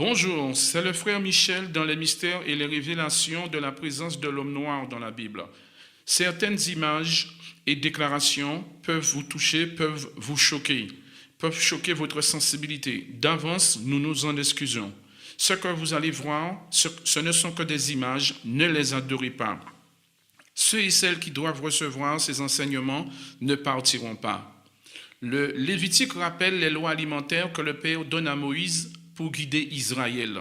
Bonjour, c'est le frère Michel dans les mystères et les révélations de la présence de l'homme noir dans la Bible. Certaines images et déclarations peuvent vous toucher, peuvent vous choquer, peuvent choquer votre sensibilité. D'avance, nous nous en excusons. Ce que vous allez voir, ce ne sont que des images, ne les adorez pas. Ceux et celles qui doivent recevoir ces enseignements ne partiront pas. Le Lévitique rappelle les lois alimentaires que le Père donne à Moïse pour guider Israël.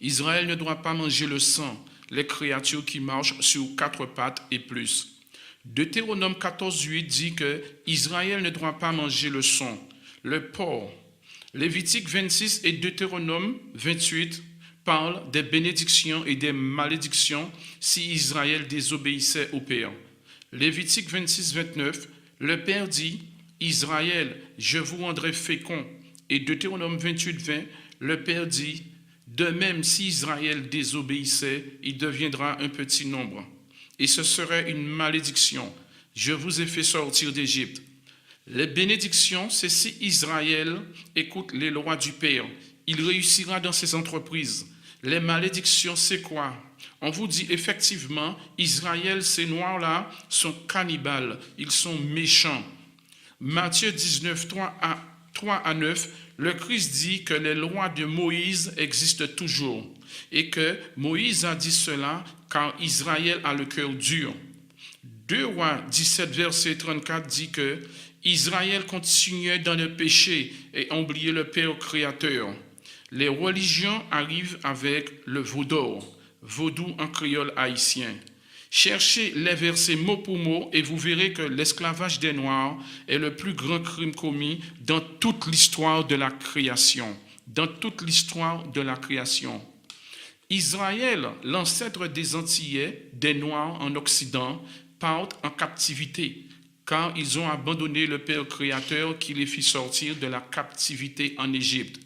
Israël ne doit pas manger le sang, les créatures qui marchent sur 4 pattes et plus. Deutéronome 14:8 dit que Israël ne doit pas manger le sang, le porc. Lévitique 26 et Deutéronome 28 parlent des bénédictions et des malédictions si Israël désobéissait au Père. Lévitique 26-29, le Père dit « Israël, je vous rendrai fécond ». Et Deutéronome 28-20, le Père dit « De même, si Israël désobéissait, il deviendra un petit nombre. Et ce serait une malédiction. Je vous ai fait sortir d'Égypte. » Les bénédictions, c'est si Israël écoute les lois du Père. Il réussira dans ses entreprises. Les malédictions, c'est quoi? On vous dit effectivement, Israël, ces noirs-là, sont cannibales. Ils sont méchants. Matthieu 19, 3 à 9, le Christ dit que les lois de Moïse existent toujours et que Moïse a dit cela car Israël a le cœur dur. 2 Rois 17, verset 34 dit que Israël continuait dans le péché et oubliait le Père créateur. Les religions arrivent avec le vaudou en créole haïtien. Cherchez les versets mot pour mot et vous verrez que l'esclavage des Noirs est le plus grand crime commis dans toute l'histoire de la création. Dans toute l'histoire de la création. Israël, l'ancêtre des Antillais, des Noirs en Occident, partent en captivité car ils ont abandonné le Père créateur qui les fit sortir de la captivité en Égypte.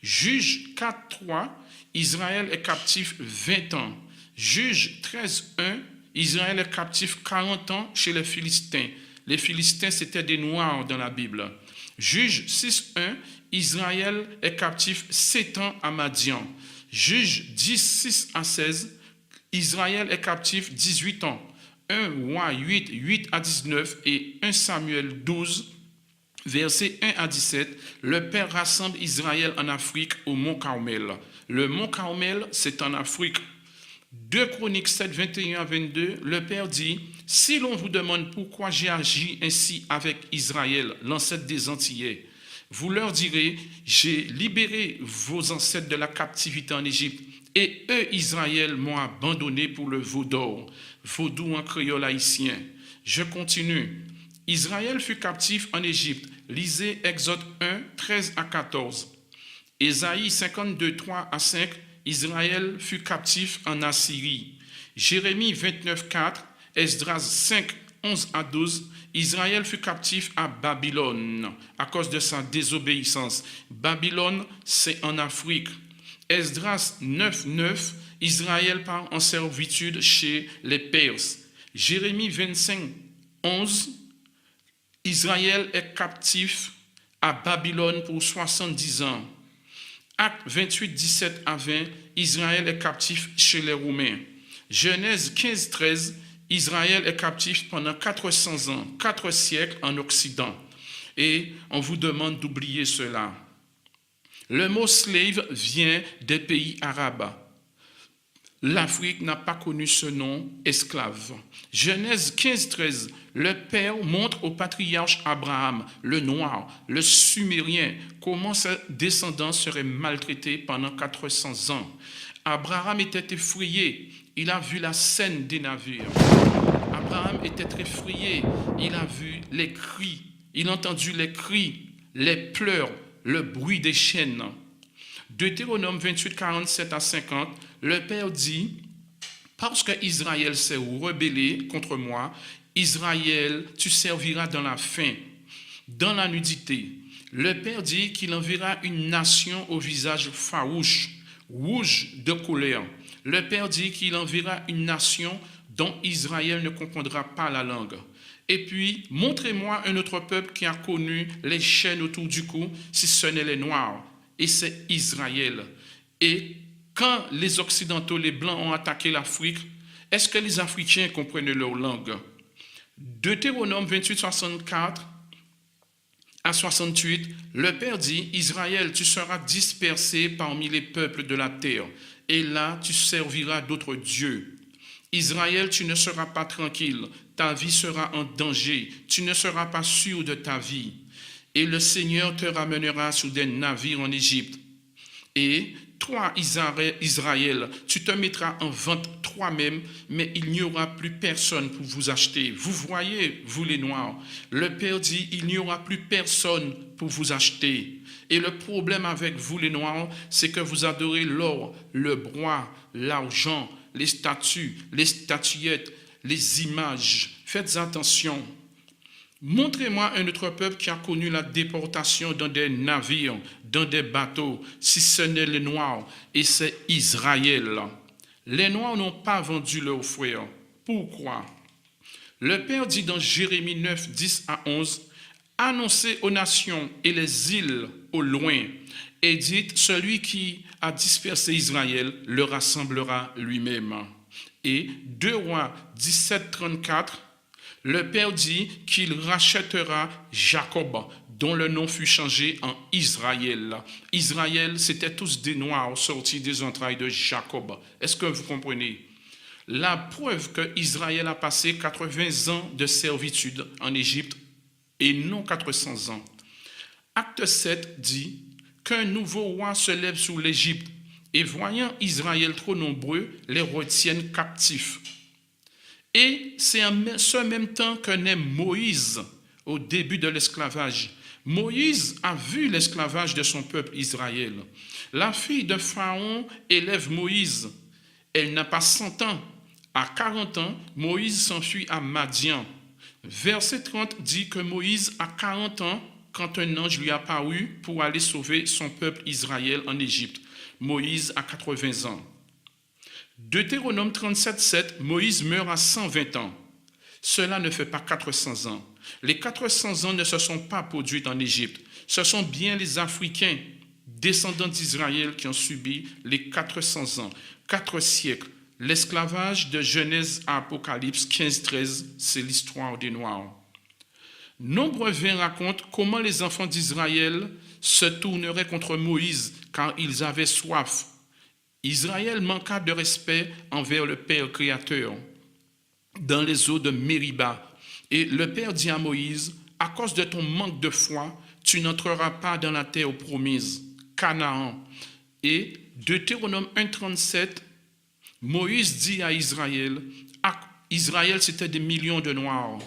Juge 4.3, Israël est captif 20 ans. Juge 13.1, Israël est captif 40 ans chez les Philistins. Les Philistins, c'était des Noirs dans la Bible. Juge 6.1, Israël est captif 7 ans à Madian. Juge 10, 6-16, Israël est captif 18 ans. 1 Roi 8, 8 à 19 et 1 Samuel 12, versets 1 à 17, le Père rassemble Israël en Afrique au mont Carmel. Le mont Carmel, c'est en Afrique. 2 Chroniques 7, 21 à 22, le Père dit « Si l'on vous demande pourquoi j'ai agi ainsi avec Israël, l'ancêtre des Antillais, vous leur direz « J'ai libéré vos ancêtres de la captivité en Égypte, et eux, Israël, m'ont abandonné pour le vaudou en créole haïtien. » Je continue. Israël fut captif en Égypte. Lisez Exode 1, 13 à 14. Ésaïe 52, 3 à 5, Israël fut captif en Assyrie. Jérémie 29, 4, Esdras 5, 11 à 12, Israël fut captif à Babylone à cause de sa désobéissance. Babylone, c'est en Afrique. Esdras 9, 9, Israël part en servitude chez les Perses. Jérémie 25, 11, Israël est captif à Babylone pour 70 ans. Acte 28, 17 à 20, Israël est captif chez les Romains. Genèse 15, 13, Israël est captif pendant 400 ans, 4 siècles en Occident. Et on vous demande d'oublier cela. Le mot slave vient des pays arabes. L'Afrique n'a pas connu ce nom, esclave. Genèse 15, 13, le Père montre au patriarche Abraham, le noir, le sumérien, comment ses descendants seraient maltraités pendant 400 ans. Abraham était effrayé, il a vu la scène des navires. Abraham était effrayé, il a vu les cris, il a entendu les cris, les pleurs, le bruit des chaînes. Deutéronome 28, 47 à 50, le Père dit « Parce que Israël s'est rebellé contre moi, Israël, tu serviras dans la faim, dans la nudité. » Le Père dit qu'il enverra une nation au visage farouche, rouge de colère. Le Père dit qu'il enverra une nation dont Israël ne comprendra pas la langue. Et puis, montrez-moi un autre peuple qui a connu les chaînes autour du cou, si ce n'est les Noirs. Et c'est Israël. Et quand les Occidentaux, les Blancs, ont attaqué l'Afrique, est-ce que les Africains comprenaient leur langue? Deutéronome 28, 64 à 68, le Père dit, Israël, tu seras dispersé parmi les peuples de la terre, et là tu serviras d'autres dieux. Israël, tu ne seras pas tranquille, ta vie sera en danger, tu ne seras pas sûr de ta vie. Et le Seigneur te ramènera sur des navires en Égypte. Et toi, Israël, tu te mettras en vente toi-même, mais il n'y aura plus personne pour vous acheter. Vous voyez, vous les Noirs, le Père dit, il n'y aura plus personne pour vous acheter. Et le problème avec vous les Noirs, c'est que vous adorez l'or, le bois, l'argent, les statues, les statuettes, les images. Faites attention. Montrez-moi un autre peuple qui a connu la déportation dans des navires, dans des bateaux, si ce n'est les Noirs, et c'est Israël. Les Noirs n'ont pas vendu leurs frères. Pourquoi? Le Père dit dans Jérémie 9, 10 à 11, « Annoncez aux nations et les îles au loin, et dites, celui qui a dispersé Israël le rassemblera lui-même. » Et 2 Rois 17, 34, le Père dit qu'il rachètera Jacob, dont le nom fut changé en Israël. Israël, c'était tous des Noirs sortis des entrailles de Jacob. Est-ce que vous comprenez? La preuve que Israël a passé 80 ans de servitude en Égypte et non 400 ans. Acte 7 dit qu'un nouveau roi se lève sur l'Égypte et voyant Israël trop nombreux, les retiennent captifs. Et c'est en ce même temps que naît Moïse au début de l'esclavage. Moïse a vu l'esclavage de son peuple Israël. La fille de Pharaon élève Moïse. Elle n'a pas 100 ans. À 40 ans, Moïse s'enfuit à Madian. Verset 30 dit que Moïse a 40 ans quand un ange lui apparut pour aller sauver son peuple Israël en Égypte. Moïse a 80 ans. Deutéronome 37, 7, Moïse meurt à 120 ans. Cela ne fait pas 400 ans. Les 400 ans ne se sont pas produits en Égypte. Ce sont bien les Africains, descendants d'Israël, qui ont subi les 400 ans, 4 siècles. L'esclavage de Genèse à Apocalypse 15-13, c'est l'histoire des Noirs. Nombre 20 racontent comment les enfants d'Israël se tourneraient contre Moïse car ils avaient soif. Israël manqua de respect envers le Père créateur dans les eaux de Mériba. Et le Père dit à Moïse, à cause de ton manque de foi, tu n'entreras pas dans la terre promise, Canaan. Et Deutéronome 1,37, Moïse dit à Israël, Israël c'était des millions de Noirs.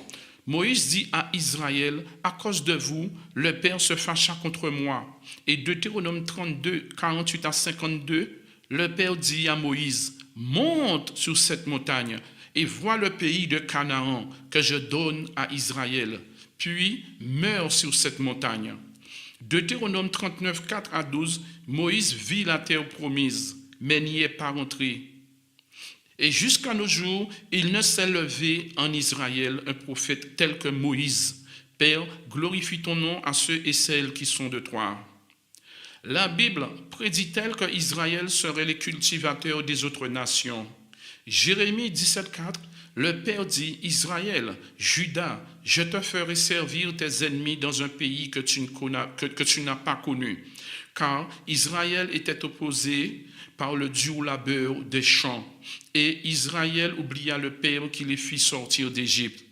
Moïse dit à Israël, à cause de vous, le Père se fâcha contre moi. Et Deutéronome 32, 48 à 52, le Père dit à Moïse, monte sur cette montagne et vois le pays de Canaan que je donne à Israël, puis meurs sur cette montagne. Deutéronome 39, 4 à 12, Moïse vit la terre promise, mais n'y est pas rentré. Et jusqu'à nos jours, il ne s'est levé en Israël un prophète tel que Moïse. Père, glorifie ton nom à ceux et celles qui sont de toi. La Bible prédit-elle qu'Israël serait les cultivateurs des autres nations? Jérémie 17, 4, le Père dit, Israël, Juda, je te ferai servir tes ennemis dans un pays que tu n'as pas connu. Car Israël était opposé par le dur labeur des champs. Et Israël oublia le Père qui les fit sortir d'Égypte.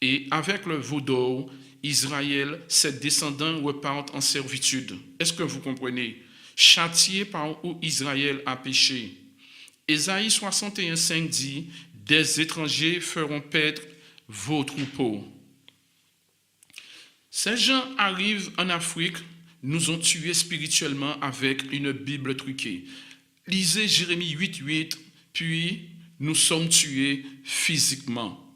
Et avec le veau d'or, Israël, ses descendants repartent en servitude. Est-ce que vous comprenez? Châtié par où Israël a péché. Ésaïe 61, 5 dit, des étrangers feront paître vos troupeaux. Ces gens arrivent en Afrique, nous ont tués spirituellement avec une Bible truquée. Lisez Jérémie 8, 8, puis nous sommes tués physiquement.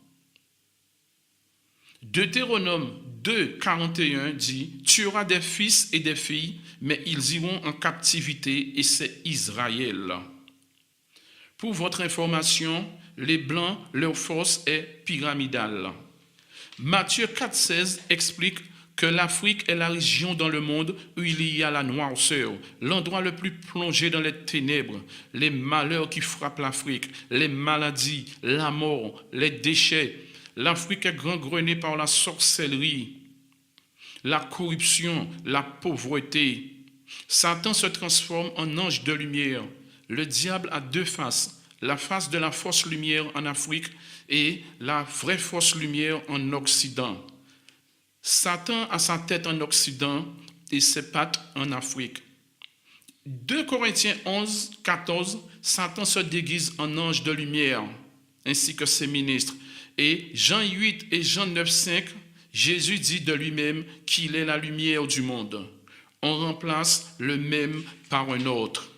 Deutéronome 2, 41 dit, tu auras des fils et des filles, mais ils iront en captivité et c'est Israël. Pour votre information, les Blancs, leur force est pyramidale. Matthieu 4, 16 explique que l'Afrique est la région dans le monde où il y a la noirceur, l'endroit le plus plongé dans les ténèbres, les malheurs qui frappent l'Afrique, les maladies, la mort, les déchets. L'Afrique est gangrenée par la sorcellerie, la corruption, la pauvreté. Satan se transforme en ange de lumière. Le diable a deux faces, la face de la fausse lumière en Afrique et la vraie fausse lumière en Occident. Satan a sa tête en Occident et ses pattes en Afrique. 2 Corinthiens 11, 14, Satan se déguise en ange de lumière, ainsi que ses ministres. Et Jean 8 et Jean 9, 5, Jésus dit de lui-même qu'il est la lumière du monde. On remplace le même par un autre.